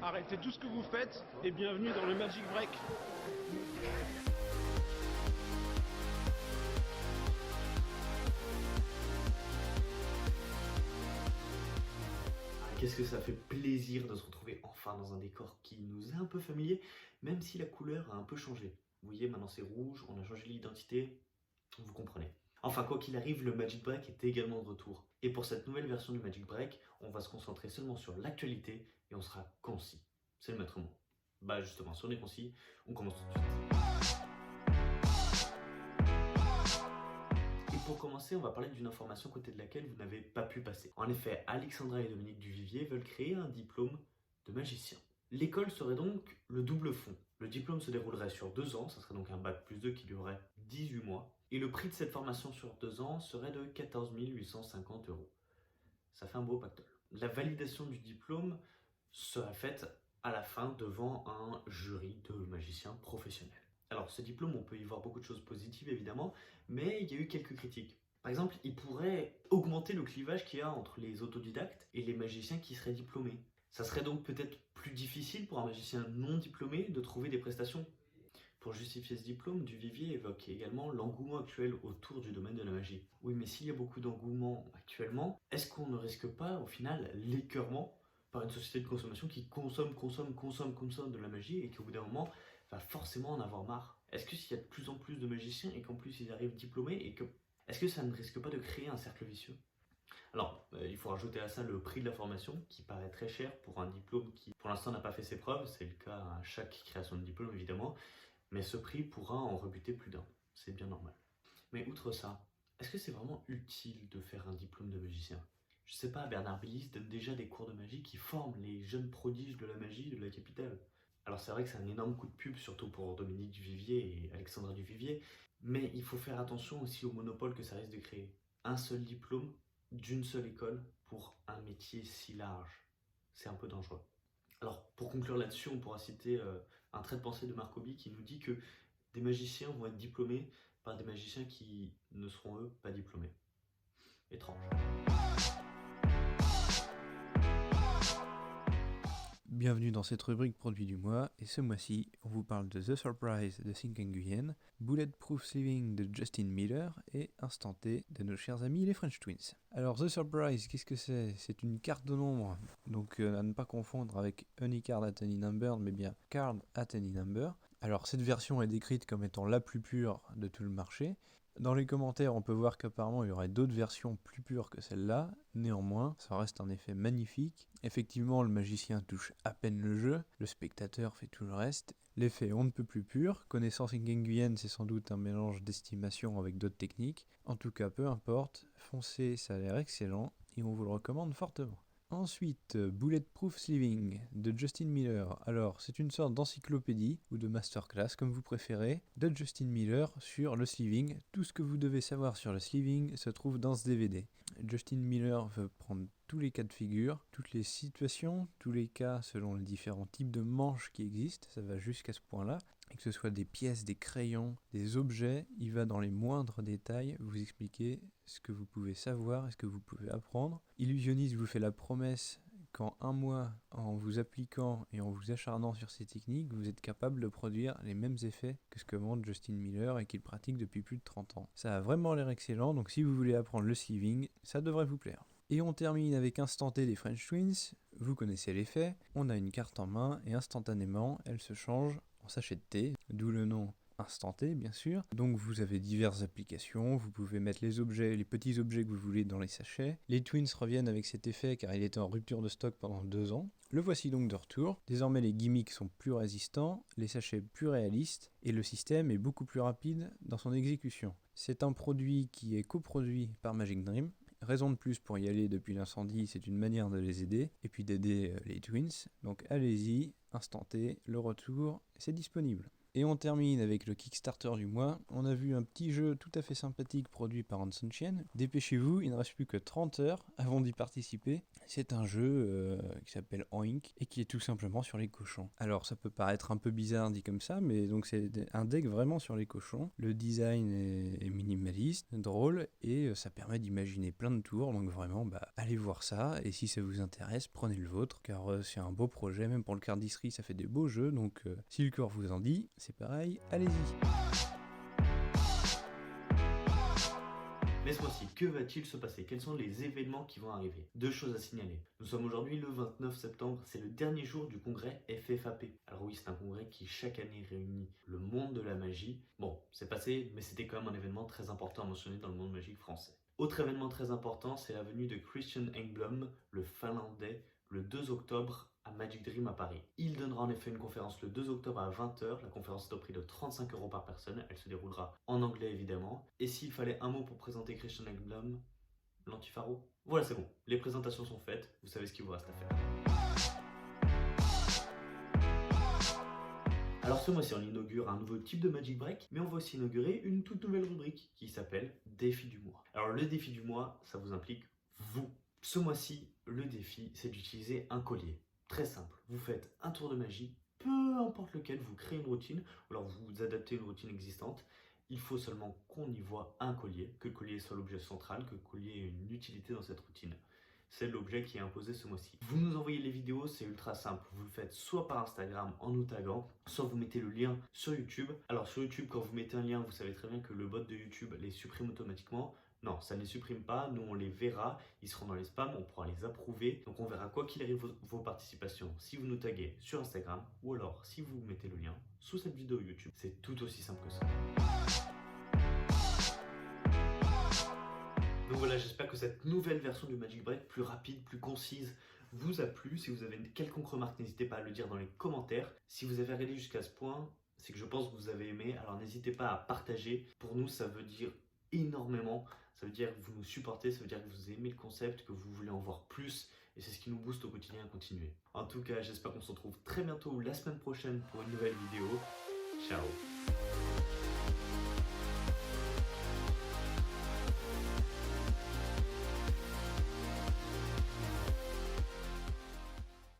Arrêtez tout ce que vous faites et bienvenue dans le Magic Break. Qu'est-ce que ça fait plaisir de se retrouver enfin dans un décor qui nous est un peu familier, même si la couleur a un peu changé. Vous voyez, maintenant c'est rouge, on a changé l'identité, vous comprenez. Enfin, quoi qu'il arrive, le Magic Break est également de retour. Et pour cette nouvelle version du Magic Break, on va se concentrer seulement sur l'actualité et on sera concis. C'est le maître mot. Bah justement, si on est concis, on commence tout de suite. Et pour commencer, on va parler d'une information côté de laquelle vous n'avez pas pu passer. En effet, Alexandra et Dominique Duvivier veulent créer un diplôme de magicien. L'école serait donc le double fond. Le diplôme se déroulerait sur 2 ans, ça serait donc un bac plus 2 qui durerait 18 mois. Et le prix de cette formation sur 2 ans serait de 14 850 €. Ça fait un beau pactole. La validation du diplôme sera faite à la fin devant un jury de magiciens professionnels. Alors ce diplôme, on peut y voir beaucoup de choses positives évidemment, mais il y a eu quelques critiques. Par exemple, il pourrait augmenter le clivage qu'il y a entre les autodidactes et les magiciens qui seraient diplômés. Ça serait donc peut-être plus difficile pour un magicien non diplômé de trouver des prestations. Pour justifier ce diplôme, Duvivier évoque également l'engouement actuel autour du domaine de la magie. Oui, mais s'il y a beaucoup d'engouement actuellement, est-ce qu'on ne risque pas au final l'écœurement par une société de consommation qui consomme de la magie et qui au bout d'un moment va forcément en avoir marre? Est-ce que s'il y a de plus en plus de magiciens et qu'en plus ils arrivent diplômés et que... Est-ce que ça ne risque pas de créer un cercle vicieux? Alors, il faut rajouter à ça le prix de la formation qui paraît très cher pour un diplôme qui pour l'instant n'a pas fait ses preuves, c'est le cas à chaque création de diplôme évidemment, mais ce prix pourra en rebuter plus d'un, c'est bien normal. Mais outre ça, est-ce que c'est vraiment utile de faire un diplôme de magicien? Je sais pas, Bernard Billis donne déjà des cours de magie qui forment les jeunes prodiges de la magie de la capitale. Alors c'est vrai que c'est un énorme coup de pub, surtout pour Dominique Duvivier et Alexandra Duvivier, mais il faut faire attention aussi au monopole que ça risque de créer. Un seul diplôme d'une seule école pour un métier si large, c'est un peu dangereux. Alors pour conclure là-dessus, on pourra citer un trait de pensée de Marcoby qui nous dit que des magiciens vont être diplômés par des magiciens qui ne seront eux pas diplômés. Étrange. Bienvenue dans cette rubrique produit du mois, et ce mois-ci, on vous parle de The Surprise de Think Nguyen, Bulletproof Sleeving de Justin Miller et Instant T de nos chers amis les French Twins. Alors The Surprise, qu'est-ce que c'est? C'est une carte de nombre, donc à ne pas confondre avec Any Card at Any Number, mais bien Card at Any Number. Alors cette version est décrite comme étant la plus pure de tout le marché. Dans les commentaires, on peut voir qu'apparemment il y aurait d'autres versions plus pures que celle-là. Néanmoins, ça reste un effet magnifique. Effectivement, le magicien touche à peine le jeu, le spectateur fait tout le reste. L'effet est on ne peut plus pur. Connaissant Think Nguyen, c'est sans doute un mélange d'estimation avec d'autres techniques. En tout cas, peu importe, foncez, ça a l'air excellent et on vous le recommande fortement. Ensuite, Bulletproof Sleeving de Justin Miller. Alors, c'est une sorte d'encyclopédie ou de masterclass, comme vous préférez, de Justin Miller sur le sleeving. Tout ce que vous devez savoir sur le sleeving se trouve dans ce DVD. Justin Miller veut prendre tous les cas de figure, toutes les situations, tous les cas selon les différents types de manches qui existent, ça va jusqu'à ce point-là. Et que ce soit des pièces, des crayons, des objets, il va dans les moindres détails vous expliquer ce que vous pouvez savoir et ce que vous pouvez apprendre. Illusionniste vous fait la promesse qu'en un mois, en vous appliquant et en vous acharnant sur ces techniques, vous êtes capable de produire les mêmes effets que ce que montre Justin Miller et qu'il pratique depuis plus de 30 ans. Ça a vraiment l'air excellent, donc si vous voulez apprendre le sleeving, ça devrait vous plaire. Et on termine avec Instant T des French Twins. Vous connaissez l'effet, on a une carte en main et instantanément, elle se change en sachet de thé, d'où le nom Instant T bien sûr. Donc vous avez diverses applications, vous pouvez mettre les objets, les petits objets que vous voulez dans les sachets. Les Twins reviennent avec cet effet car il était en rupture de stock pendant 2 ans. Le voici donc de retour. Désormais les gimmicks sont plus résistants, les sachets plus réalistes et le système est beaucoup plus rapide dans son exécution. C'est un produit qui est coproduit par Magic Dream. Raison de plus pour y aller depuis l'incendie, c'est une manière de les aider, et puis d'aider les Twins. Donc allez-y, Instant T, le retour, c'est disponible. Et on termine avec le Kickstarter du mois. On a vu un petit jeu tout à fait sympathique produit par Hanson Chien. Dépêchez-vous, il ne reste plus que 30 heures avant d'y participer. C'est un jeu qui s'appelle Oink et qui est tout simplement sur les cochons. Alors ça peut paraître un peu bizarre dit comme ça, mais donc c'est un deck vraiment sur les cochons. Le design est minimaliste, drôle et ça permet d'imaginer plein de tours. Donc vraiment, allez voir ça et si ça vous intéresse, prenez le vôtre car c'est un beau projet. Même pour le cardistry, ça fait des beaux jeux. Donc si le corps vous en dit, c'est pareil, allez-y. Mais ce mois-ci, que va-t-il se passer? Quels sont les événements qui vont arriver? Deux choses à signaler. Nous sommes aujourd'hui le 29 septembre, c'est le dernier jour du congrès FFAP. Alors oui, c'est un congrès qui chaque année réunit le monde de la magie. Bon, c'est passé, mais c'était quand même un événement très important à mentionner dans le monde magique français. Autre événement très important, c'est la venue de Christian Engblom, le finlandais, le 2 octobre à Magic Dream à Paris. Il donnera en effet une conférence le 2 octobre à 20h. La conférence est au prix de 35 € par personne. Elle se déroulera en anglais évidemment. Et s'il fallait un mot pour présenter Christian Engblom, l'antifaro. Voilà, c'est bon. Les présentations sont faites. Vous savez ce qu'il vous reste à faire. Alors ce mois-ci, on inaugure un nouveau type de Magic Break, mais on va aussi inaugurer une toute nouvelle rubrique qui s'appelle Défi du mois. Alors le défi du mois, ça vous implique vous. Ce mois-ci, le défi, c'est d'utiliser un collier. Très simple, vous faites un tour de magie, peu importe lequel, vous créez une routine, ou alors vous adaptez une routine existante. Il faut seulement qu'on y voit un collier, que le collier soit l'objet central, que le collier ait une utilité dans cette routine. C'est l'objet qui est imposé ce mois-ci. Vous nous envoyez les vidéos, c'est ultra simple. Vous le faites soit par Instagram en nous taguant, soit vous mettez le lien sur YouTube. Alors sur YouTube, quand vous mettez un lien, vous savez très bien que le bot de YouTube les supprime automatiquement. Non, ça ne les supprime pas, nous on les verra, ils seront dans les spams, on pourra les approuver. Donc on verra quoi qu'il arrive vos participations si vous nous taguez sur Instagram ou alors si vous mettez le lien sous cette vidéo YouTube. C'est tout aussi simple que ça. Donc voilà, j'espère que cette nouvelle version du Magic Break, plus rapide, plus concise, vous a plu. Si vous avez une quelconque remarque, n'hésitez pas à le dire dans les commentaires. Si vous avez regardé jusqu'à ce point, c'est que je pense que vous avez aimé, alors n'hésitez pas à partager. Pour nous, ça veut dire énormément. Ça veut dire que vous nous supportez, ça veut dire que vous aimez le concept, que vous voulez en voir plus. Et c'est ce qui nous booste au quotidien à continuer. En tout cas, j'espère qu'on se retrouve très bientôt la semaine prochaine pour une nouvelle vidéo. Ciao!